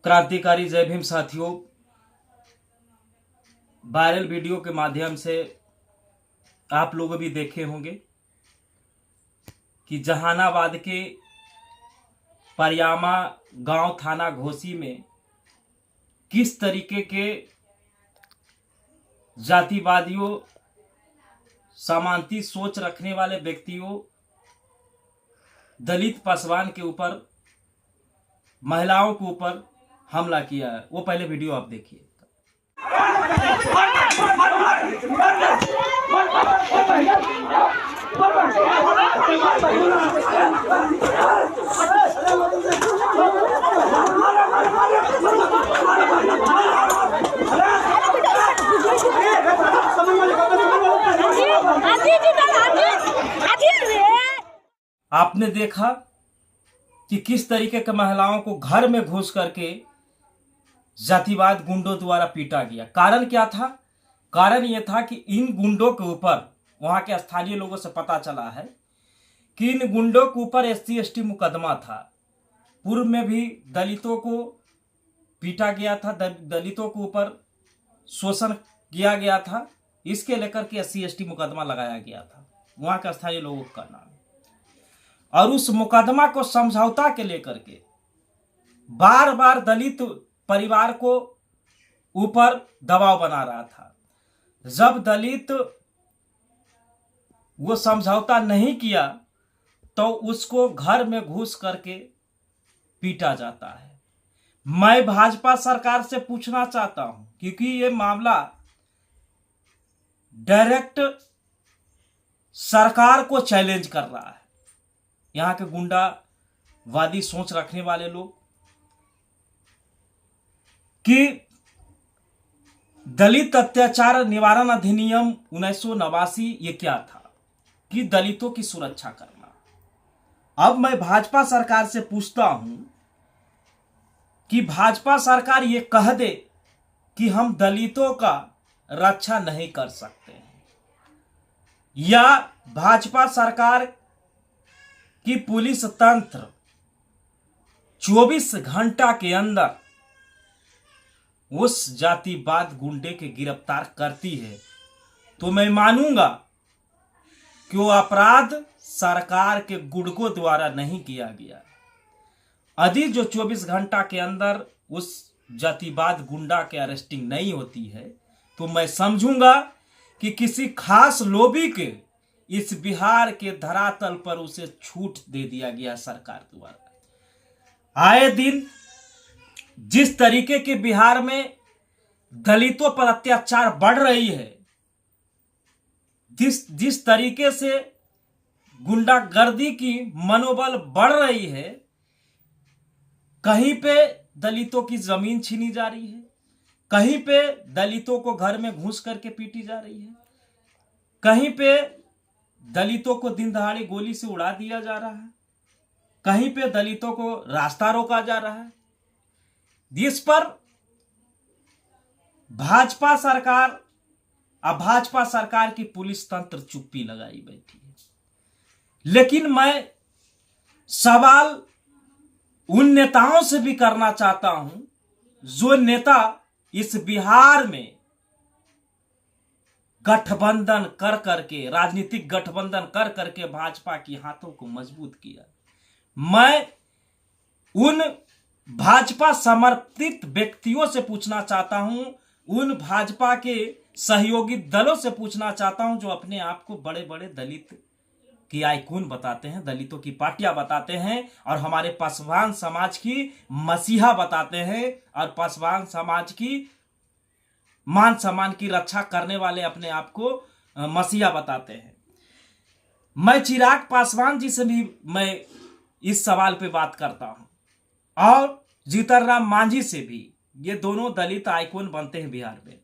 क्रांतिकारी जय भीम साथियों, वायरल वीडियो के माध्यम से आप लोग भी देखे होंगे कि जहानाबाद के परियामा गांव थाना घोसी में किस तरीके के जातिवादियों, सामांती सोच रखने वाले व्यक्तियों दलित पासवान के ऊपर, महिलाओं के ऊपर हमला किया है। वो पहले वीडियो आप देखिए। आपने देखा कि किस तरीके के महिलाओं को घर में घुस करके जातिवाद गुंडों द्वारा पीटा गया। कारण क्या था? कारण यह था कि इन गुंडों के ऊपर, वहां के स्थानीय लोगों से पता चला है कि इन गुंडों के ऊपर SC/ST मुकदमा था। पूर्व में भी दलितों को पीटा गया था, दलितों के ऊपर शोषण किया गया था। इसके लेकर के SC/ST मुकदमा लगाया गया था, वहां के स्थानीय लोगों का नाम। और उस मुकदमा को समझौता के लेकर के बार बार दलित परिवार को ऊपर दबाव बना रहा था। जब दलित वो समझौता नहीं किया तो उसको घर में घुस करके पीटा जाता है। मैं भाजपा सरकार से पूछना चाहता हूं, क्योंकि ये मामला डायरेक्ट सरकार को चैलेंज कर रहा है। यहां के गुंडावादी सोच रखने वाले लोग कि दलित अत्याचार निवारण अधिनियम 1989 ये क्या था कि दलितों की सुरक्षा करना। अब मैं भाजपा सरकार से पूछता हूं कि भाजपा सरकार ये कह दे कि हम दलितों का रक्षा नहीं कर सकते हैं, या भाजपा सरकार की पुलिस तंत्र 24 घंटा के अंदर उस जातिवाद गुंडे के गिरफ्तार करती है, तो मैं मानूंगा कि वो अपराध सरकार के गुंडों द्वारा नहीं किया गया। यदि जो 24 घंटा के अंदर उस जातिवाद गुंडा के अरेस्टिंग नहीं होती है, तो मैं समझूंगा कि किसी खास लोबी के इस बिहार के धरातल पर उसे छूट दे दिया गया सरकार द्वारा। आए दिन जिस तरीके के बिहार में दलितों पर अत्याचार बढ़ रही है, जिस तरीके से गुंडागर्दी की मनोबल बढ़ रही है, कहीं पे दलितों की जमीन छीनी जा रही है, कहीं पे दलितों को घर में घुस करके पीटी जा रही है, कहीं पे दलितों को दिन दहाड़े गोली से उड़ा दिया जा रहा है, कहीं पे दलितों को रास्ता रोका जा रहा है, जिस पर भाजपा सरकार और भाजपा सरकार की पुलिस तंत्र चुप्पी लगाई बैठी है। लेकिन मैं सवाल उन नेताओं से भी करना चाहता हूं जो नेता इस बिहार में गठबंधन कर करके, राजनीतिक गठबंधन कर करके भाजपा की हाथों को मजबूत किया। मैं उन भाजपा समर्पित व्यक्तियों से पूछना चाहता हूं, उन भाजपा के सहयोगी दलों से पूछना चाहता हूं जो अपने आप को बड़े बड़े दलित की आइकॉन बताते हैं, दलितों की पार्टियां बताते हैं, और हमारे पासवान समाज की मसीहा बताते हैं, और पासवान समाज की मान सम्मान की रक्षा करने वाले अपने आप को मसीहा बताते हैं। मैं चिराग पासवान जी से भी मैं इस सवाल पे बात करता हूं, और जीतन राम मांझी से भी। ये दोनों दलित आइकॉन बनते हैं बिहार में।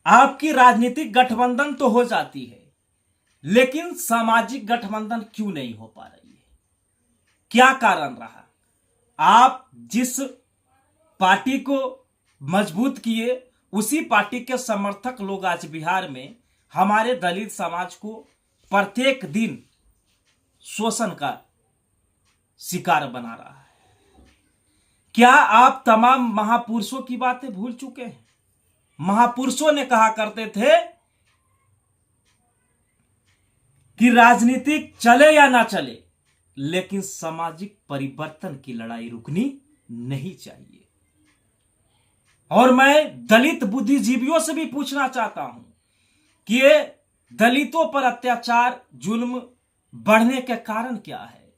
आपकी राजनीतिक गठबंधन तो हो जाती है, लेकिन सामाजिक गठबंधन क्यों नहीं हो पा रही है? क्या कारण रहा? आप जिस पार्टी को मजबूत किए, उसी पार्टी के समर्थक लोग आज बिहार में हमारे दलित समाज को प्रत्येक दिन शोषण का शिकार बना रहा है। क्या आप तमाम महापुरुषों की बातें भूल चुके हैं? महापुरुषों ने कहा करते थे कि राजनीतिक चले या ना चले, लेकिन सामाजिक परिवर्तन की लड़ाई रुकनी नहीं चाहिए। और मैं दलित बुद्धिजीवियों से भी पूछना चाहता हूं कि ये दलितों पर अत्याचार, जुल्म बढ़ने के कारण क्या है?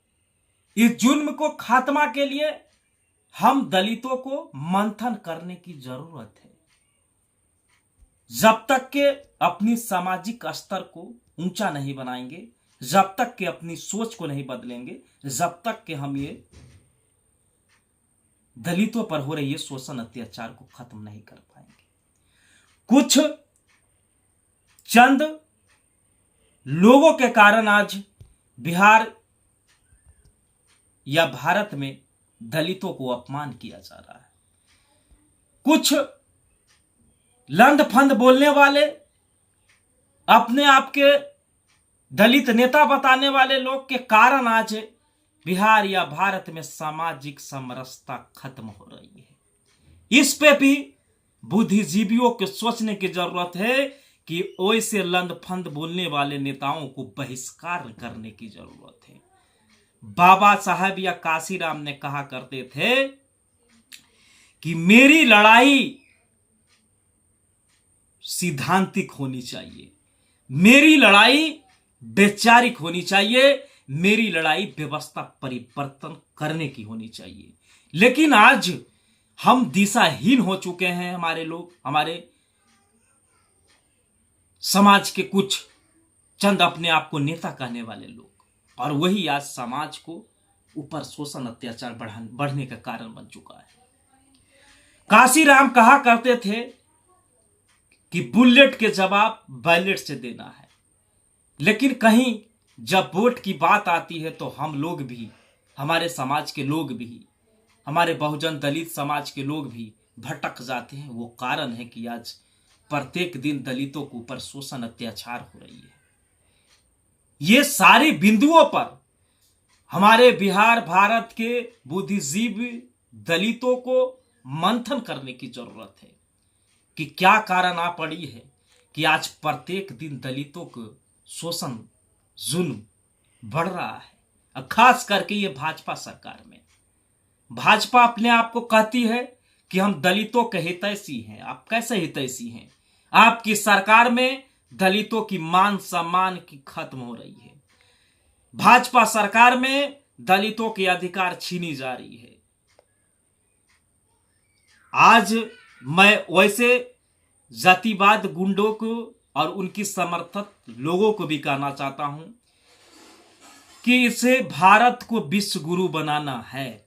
इस जुल्म को खात्मा के लिए हम दलितों को मंथन करने की जरूरत है। जब तक के अपनी सामाजिक स्तर को ऊंचा नहीं बनाएंगे, जब तक के अपनी सोच को नहीं बदलेंगे, जब तक के हम ये दलितों पर हो रही ये शोषण, अत्याचार को खत्म नहीं कर पाएंगे। कुछ चंद लोगों के कारण आज बिहार या भारत में दलितों को अपमान किया जा रहा है। कुछ लंड-फंड बोलने वाले, अपने आप के दलित नेता बताने वाले लोग के कारण आज बिहार या भारत में सामाजिक समरसता खत्म हो रही है। इस पे भी बुद्धिजीवियों को सोचने की जरूरत है कि वैसे लंड-फंड बोलने वाले नेताओं को बहिष्कार करने की जरूरत है। बाबा साहब या काशीराम ने कहा करते थे कि मेरी लड़ाई सिद्धांतिक होनी चाहिए, मेरी लड़ाई वैचारिक होनी चाहिए, मेरी लड़ाई व्यवस्था परिवर्तन करने की होनी चाहिए। लेकिन आज हम दिशाहीन हो चुके हैं। हमारे लोग, हमारे समाज के कुछ चंद अपने आप को नेता कहने वाले लोग, और वही आज समाज को ऊपर शोषण, अत्याचार बढ़ने का कारण बन चुका है। काशीराम कहा करते थे कि बुलेट के जवाब बैलेट से देना है। लेकिन कहीं जब वोट की बात आती है तो हम लोग भी, हमारे समाज के लोग भी, हमारे बहुजन दलित समाज के लोग भी भटक जाते हैं। वो कारण है कि आज प्रत्येक दिन दलितों के ऊपर शोषण, अत्याचार हो रही है। ये सारी बिंदुओं पर हमारे बिहार भारत के बुद्धिजीवी दलितों को मंथन करने की जरूरत है कि क्या कारण आ पड़ी है कि आज प्रत्येक दिन दलितों को शोषण, जुल्म बढ़ रहा है। और खास करके ये भाजपा सरकार में, भाजपा अपने आप को कहती है कि हम दलितों के हितैषी हैं। आप कैसे हितैषी हैं? आपकी सरकार में दलितों की मान सम्मान की खत्म हो रही है। भाजपा सरकार में दलितों के अधिकार छीनी जा रही है। आज मैं वैसे जातिवाद गुंडों को और उनकी समर्थक लोगों को भी कहना चाहता हूं कि इसे भारत को विश्व गुरु बनाना है,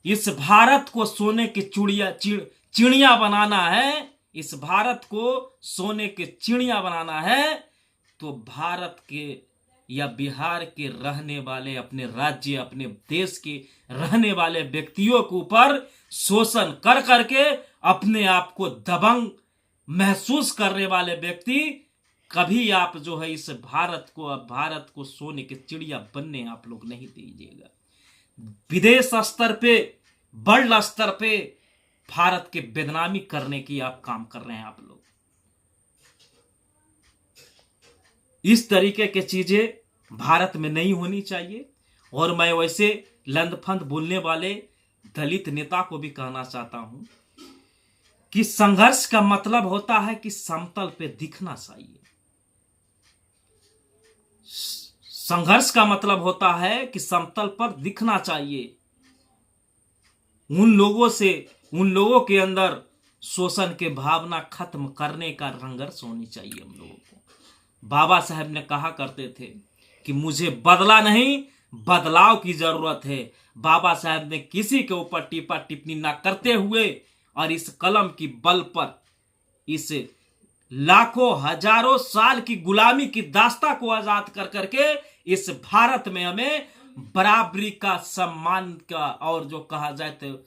इस भारत को सोने की चिड़िया बनाना है, इस भारत को सोने के चिड़िया बनाना है, तो भारत के या बिहार के रहने वाले, अपने राज्य, अपने देश के रहने वाले व्यक्तियों के ऊपर शोषण कर करके अपने आप को दबंग महसूस करने वाले व्यक्ति, कभी आप जो है इस भारत को सोने के चिड़िया बनने आप लोग नहीं दीजिएगा। विदेश स्तर पे, वर्ल्ड स्तर पे भारत के बदनामी करने की आप काम कर रहे हैं आप लोग। इस तरीके के चीजें भारत में नहीं होनी चाहिए। और मैं वैसे लंदफंद बोलने वाले दलित नेता को भी कहना चाहता हूं कि संघर्ष का मतलब होता है कि समतल पे दिखना चाहिए। संघर्ष का मतलब होता है कि समतल पर दिखना चाहिए। उन लोगों के अंदर शोषण के भावना खत्म करने का संघर्ष होनी चाहिए हम लोगों को। बाबा साहब ने कहा करते थे कि मुझे बदला नहीं, बदलाव की जरूरत है। बाबा साहब ने किसी के ऊपर टिप्पा टिप्पणी ना करते हुए और इस कलम की बल पर इस लाखों हजारों साल की गुलामी की दास्ता को आजाद कर करके इस भारत में हमें बराबरी का, सम्मान का और जो कहा जाए तो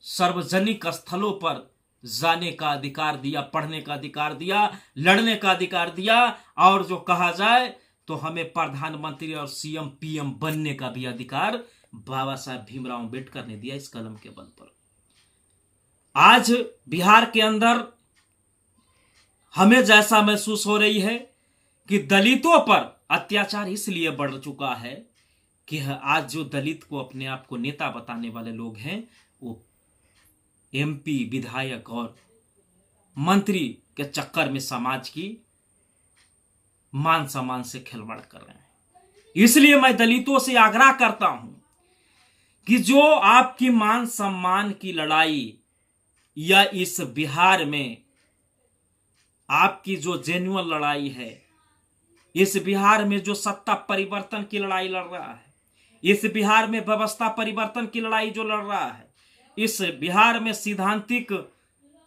सार्वजनिक स्थलों पर जाने का अधिकार दिया, पढ़ने का अधिकार दिया, लड़ने का अधिकार दिया, और जो कहा जाए तो हमें प्रधानमंत्री और सीएम पीएम बनने का भी अधिकार बाबा साहब भीमराव अम्बेडकर ने दिया इस कलम के बल पर। आज बिहार के अंदर हमें जैसा महसूस हो रही है कि दलितों पर अत्याचार इसलिए बढ़ चुका है कि आज जो दलित को अपने आप को नेता बताने वाले लोग हैं वो एमपी, विधायक और मंत्री के चक्कर में समाज की मान सम्मान से खिलवाड़ कर रहे हैं। इसलिए मैं दलितों से आग्रह करता हूं कि जो आपकी मान सम्मान की लड़ाई या इस बिहार में आपकी जो जेन्युइन लड़ाई है, इस बिहार में जो सत्ता परिवर्तन की लड़ाई लड़ रहा है, इस बिहार में व्यवस्था परिवर्तन की लड़ाई जो लड़ रहा है, इस बिहार में सैद्धांतिक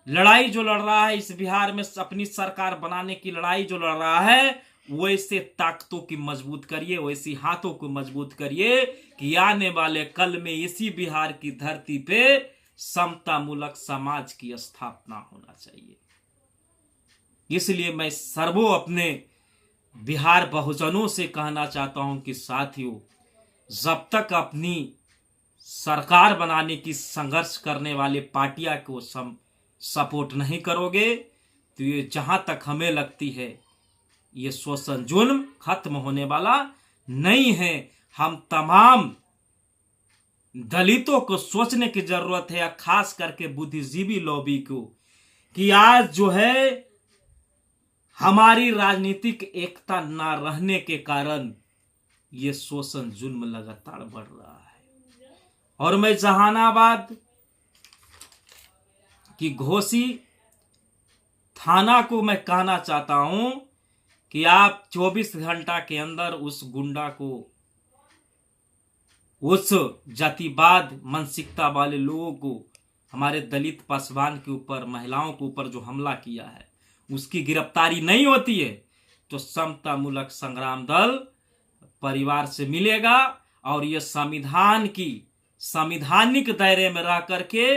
लड़ाई जो लड़ रहा है, इस बिहार में अपनी सरकार बनाने की लड़ाई जो लड़ रहा है, वैसे ताकतों की मजबूत करिए, वैसी हाथों को मजबूत करिए कि आने वाले कल में इसी बिहार की धरती पे समतामूलक समाज की स्थापना होना चाहिए। इसलिए मैं सर्वो अपने बिहार बहुजनों से कहना चाहता हूं कि साथियों, जब तक अपनी सरकार बनाने की संघर्ष करने वाले पार्टियां को सपोर्ट नहीं करोगे तो ये जहां तक हमें लगती है ये शोषण जुल्म खत्म होने वाला नहीं है। हम तमाम दलितों को सोचने की जरूरत है, खास करके बुद्धिजीवी लॉबी को, कि आज जो है हमारी राजनीतिक एकता ना रहने के कारण ये शोषण जुल्म लगातार बढ़ रहा है। और मैं जहानाबाद की घोसी थाना को मैं कहना चाहता हूं कि आप 24 घंटा के अंदर उस गुंडा को, उस जातिवाद मानसिकता वाले लोगों को, हमारे दलित पासवान के ऊपर, महिलाओं के ऊपर जो हमला किया है, उसकी गिरफ्तारी नहीं होती है तो समतामूलक संग्राम दल परिवार से मिलेगा और यह संविधान की संवैधानिक दायरे में रह करके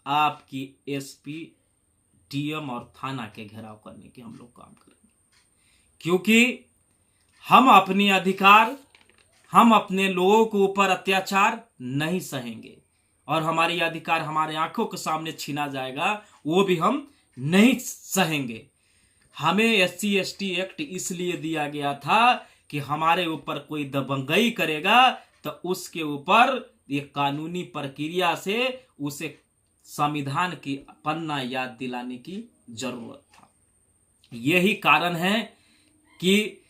आपकी एसपी, डीएम और थाना के घेराव करने के हम लोग काम करेंगे। क्योंकि हम अपनी अधिकार, हम अपने लोगों के ऊपर अत्याचार नहीं सहेंगे और हमारी अधिकार हमारे आंखों के सामने छीना जाएगा वो भी हम नहीं सहेंगे। हमें SC/ST एक्ट इसलिए दिया गया था कि हमारे ऊपर कोई दबंगई करेगा तो उसके ऊपर एक कानूनी प्रक्रिया से उसे संविधान की पन्ना याद दिलाने की जरूरत था। यही कारण है कि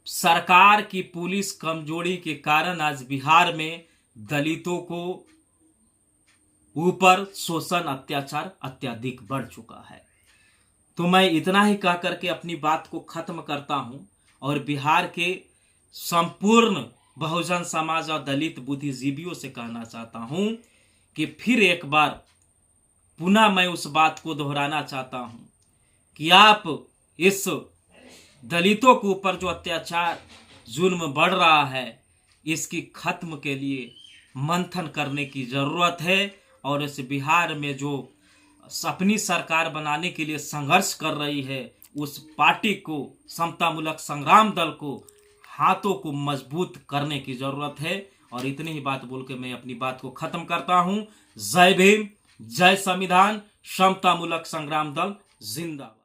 सरकार की पुलिस कमजोरी के कारण आज बिहार में दलितों को ऊपर शोषण, अत्याचार अत्यधिक बढ़ चुका है। तो मैं इतना ही कह करके अपनी बात को खत्म करता हूं और बिहार के संपूर्ण बहुजन समाज और दलित बुद्धिजीवियों से कहना चाहता हूं कि फिर एक बार पुनः मैं उस बात को दोहराना चाहता हूं कि आप इस दलितों के ऊपर जो अत्याचार जुल्म बढ़ रहा है, इसकी खत्म के लिए मंथन करने की जरूरत है और इस बिहार में जो अपनी सरकार बनाने के लिए संघर्ष कर रही है, उस पार्टी को, समतामूलक संग्राम दल को हाथों को मजबूत करने की जरूरत है। और इतनी ही बात बोल के मैं अपनी बात को खत्म करता हूं। जय भीम, जय संविधान, समतामूलक संग्राम दल जिंदाबाद।